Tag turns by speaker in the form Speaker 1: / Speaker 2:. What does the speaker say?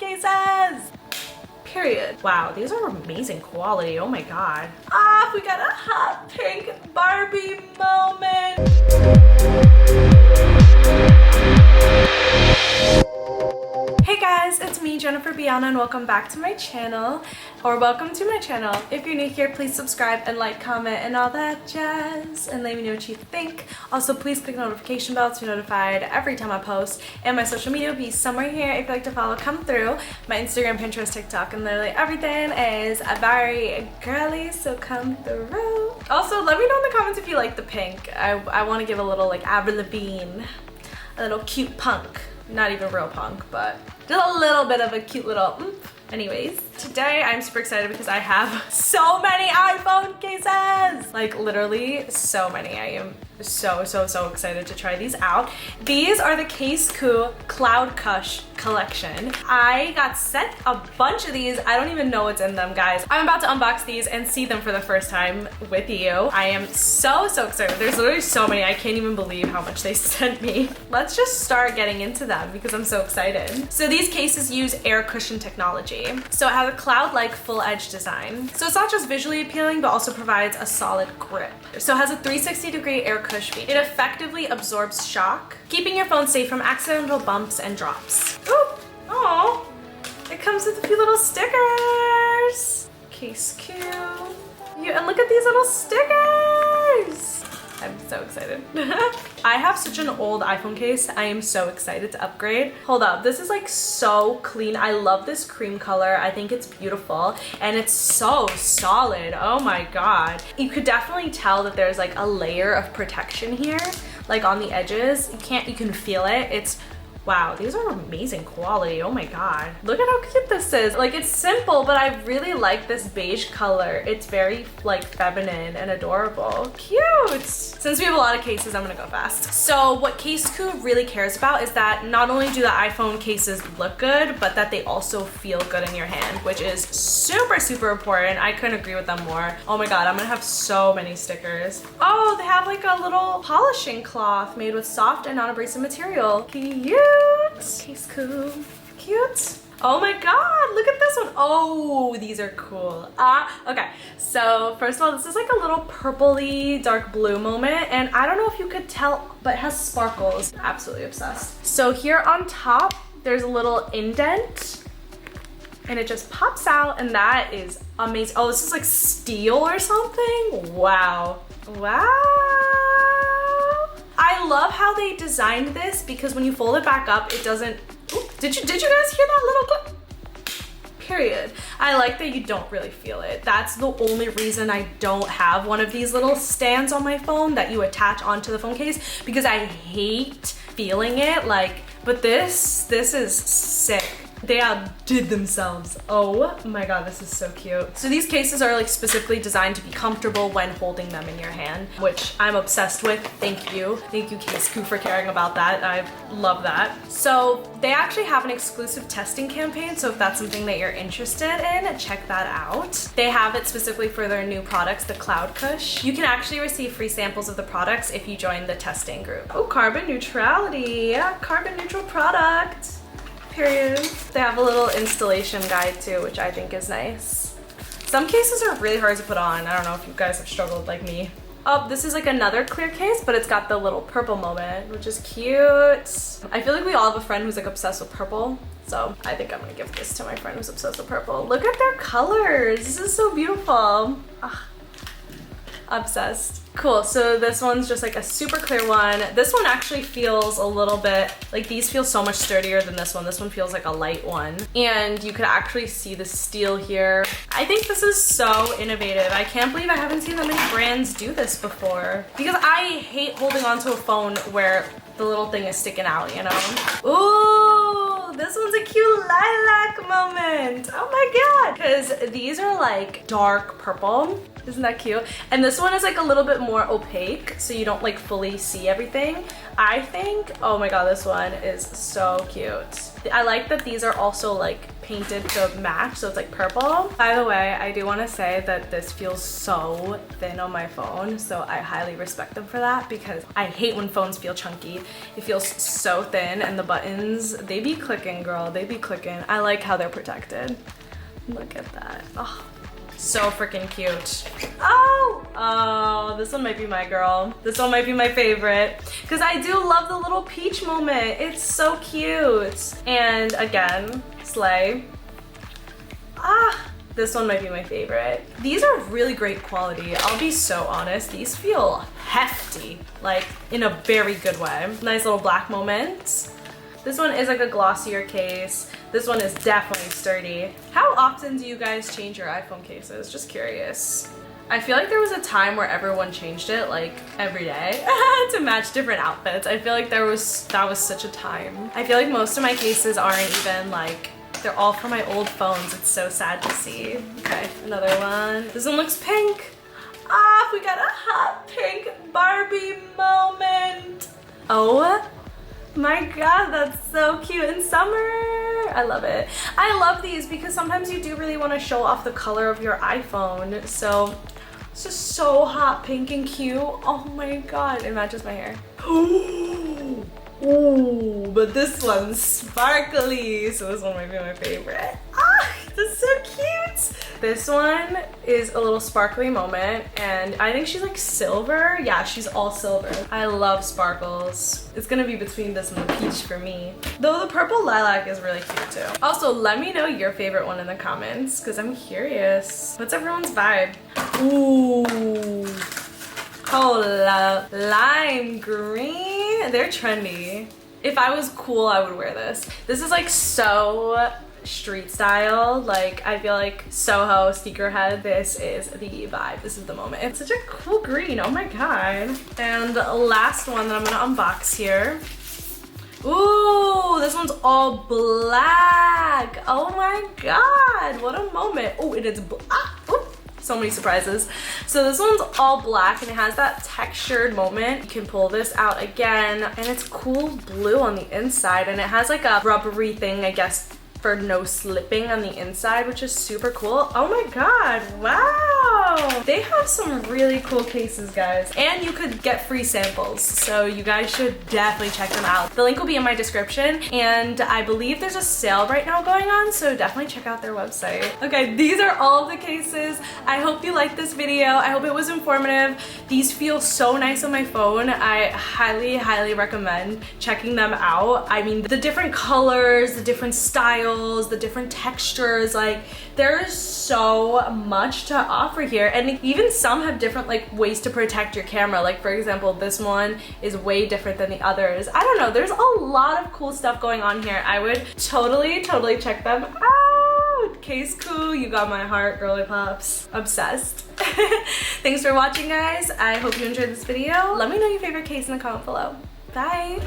Speaker 1: cases. Period. Wow, these are amazing quality. Oh my god. Ah, we got a hot pink Barbie moment. Hey guys, it's me, Jennifer-Biana, and welcome back to my channel. Or welcome to my channel. If you're new here, please subscribe and like, comment, and all that jazz. And let me know what you think. Also, please click the notification bell to be notified every time I post. And my social media will be somewhere here if you'd like to follow, come through. My Instagram, Pinterest, TikTok, and literally everything is very girly, so come through. Also, let me know in the comments if you like the pink. I want to give a little like Avril Lavigne, a little cute punk. Not even real punk, but just a little bit of a cute little Anyways, today I'm super excited because I have so many iPhone cases! Like literally so many. I am so excited to try these out. These are the Casekoo Cloud Kush collection. I got sent a bunch of these. I don't even know what's in them, guys. I'm about to unbox these and see them for the first time with you. I am so excited. There's literally so many. I can't even believe how much they sent me. Let's just start getting into them because I'm so excited. So these cases use air cushion technology. So it has a cloud-like full edge design. So it's not just visually appealing, but also provides a solid grip. So it has a 360-degree air cushion. It effectively absorbs shock, keeping your phone safe from accidental bumps and drops. Oh, oh! It comes with a few little stickers. Casekoo. And look at these little stickers. I'm so excited. I have such an old iPhone case. I am so excited to upgrade. Hold up, this is like so clean. I love this cream color. I think it's beautiful and it's so solid. Oh my god. You could definitely tell that there's like a layer of protection here, like on the edges. You can feel it. It's wow, these are amazing quality. Oh my god. Look at how cute this is. Like, it's simple, but I really like this beige color. It's very like feminine and adorable. Cute. Since we have a lot of cases, I'm gonna go fast. So what Casekoo really cares about is that not only do the iPhone cases look good, but that they also feel good in your hand, which is super important. I couldn't agree with them more. Oh my god, I'm gonna have so many stickers. Oh, they have like a little polishing cloth made with soft and non-abrasive material. Cute. Casekoo. Cute. Oh my god, look at this one. Oh, these are cool. Okay, so first of all, this is like a little purpley dark blue moment, and I don't know if you could tell, but it has sparkles. Absolutely obsessed. So here on top, there's a little indent, and it just pops out, and that is amazing. Oh, this is like steel or something? Wow. I love how they designed this because when you fold it back up, it doesn't. Ooh, did you guys hear that little clip? Period. I like that you don't really feel it. That's the only reason I don't have one of these little stands on my phone that you attach onto the phone case, because I hate feeling it. Like, but this is sick. They outdid themselves. Oh my god, this is so cute. So these cases are like specifically designed to be comfortable when holding them in your hand, which I'm obsessed with. Thank you Casekoo for caring about that. I love that. So they actually have an exclusive testing campaign, so if that's something that you're interested in, check that out. They have it specifically for their new products, the Cloud Kush. You can actually receive free samples of the products if you join the testing group. Oh, carbon neutrality. Yeah, carbon neutral product. Period. They have a little installation guide too, which I think is nice. Some cases are really hard to put on. I don't know if you guys have struggled like me. Oh, this is like another clear case, but it's got the little purple moment, which is cute. I feel like we all have a friend who's like obsessed with purple, so I think I'm gonna give this to my friend who's obsessed with purple. Look at their colors. This is so beautiful. Obsessed. Cool, so this one's just like a super clear one. This one actually feels a little bit, like these feel so much sturdier than this one. This one feels like a light one. And you could actually see the steel here. I think this is so innovative. I can't believe I haven't seen that many brands do this before. Because I hate holding onto a phone where the little thing is sticking out, you know? Ooh, this one's a cute lilac moment. Oh my god. Because these are like dark purple. Isn't that cute? And this one is like a little bit more opaque, so you don't like fully see everything. I think, oh my god, this one is so cute. I like that these are also like painted to match, so it's like purple. By the way, I do want to say that this feels so thin on my phone, so I highly respect them for that because I hate when phones feel chunky. It feels so thin, and the buttons, they be clicking, girl, they be clicking. I like how they're protected. Look at that. Oh, so freaking cute. Oh, this one might be my girl. This one might be my favorite because I do love the little peach moment. It's so cute. And again, slay. This one might be my favorite. These are really great quality. I'll be so honest. These feel hefty, like in a very good way. Nice little black moment. This one is like a glossier case. This one is definitely sturdy. How often do you guys change your iPhone cases? Just curious. I feel like there was a time where everyone changed it like every day to match different outfits. I feel like that was such a time. I feel like most of my cases aren't even like, they're all for my old phones. It's so sad to see. Okay, another one. This one looks pink. We got a hot pink Barbie moment. Oh my god, that's so cute in summer. I love it. I love these because sometimes you do really want to show off the color of your iPhone. So it's just so hot pink and cute. Oh my god, it matches my hair. Ooh, but this one's sparkly, so this one might be my favorite. This is so cute. This one is a little sparkly moment, and I think she's like silver. Yeah, she's all silver. I love sparkles. It's gonna be between this and the peach for me. Though the purple lilac is really cute too. Also, let me know your favorite one in the comments, because I'm curious. What's everyone's vibe? Ooh. Cola lime green. They're trendy. If I was cool, I would wear this. This is like so street style. Like, I feel like Soho, sneakerhead, this is the vibe. This is the moment. It's such a cool green. Oh my god. And the last one that I'm gonna unbox here. Ooh, this one's all black. Oh my god, what a moment. Oh, it is so many surprises. So this one's all black and it has that textured moment. You can pull this out again, and it's cool blue on the inside, and it has like a rubbery thing, I guess, for no slipping on the inside, which is super cool. Oh my god, wow. They have some really cool cases, guys. And you could get free samples, so you guys should definitely check them out. The link will be in my description, and I believe there's a sale right now going on, so definitely check out their website. Okay, these are all of the cases. I hope you liked this video. I hope it was informative. These feel so nice on my phone. I highly, highly recommend checking them out. I mean, the different colors, the different styles, the different textures, like there's so much to offer here, and even some have different like ways to protect your camera. Like for example, this one is way different than the others. I don't know, there's a lot of cool stuff going on here. I would totally check them out. Casekoo, you got my heart, girly pops. Obsessed. Thanks for watching, guys. I hope you enjoyed this video. Let me know your favorite case in the comment below. Bye.